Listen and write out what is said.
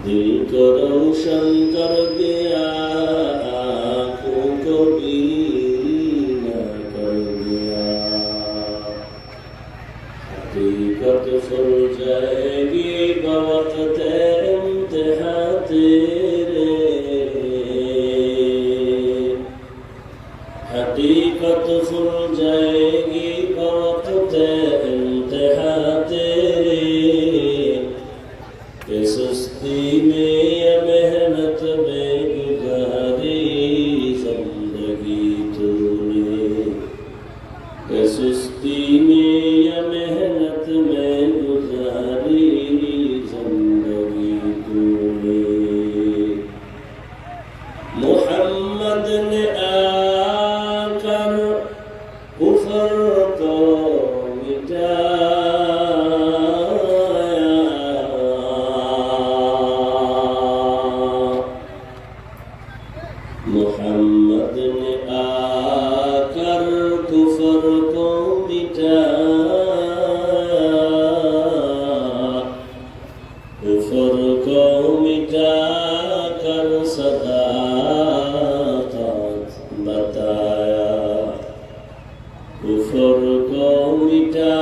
दिल को रोशन कर दिया, आँखों को बीना कर दिया। हकीकत खुल जाएगी बवक्त इम्तिहा तेरे, हकीकत खुल जाएगी बवक्त इम्तिहा तेरे। कि सुस्ती में या मेहनत में गुजारी जिंदगी तूने, कि सुस्ती में या मेहनत में गुजारी जिंदगी तूने। मोहम्मद ने आकर कुफर को मिटाया, मोहम्मद ने आकर कुफर को मिटाया, कुफर को मिटाकर सदाकत बताया, कुफर को मिटा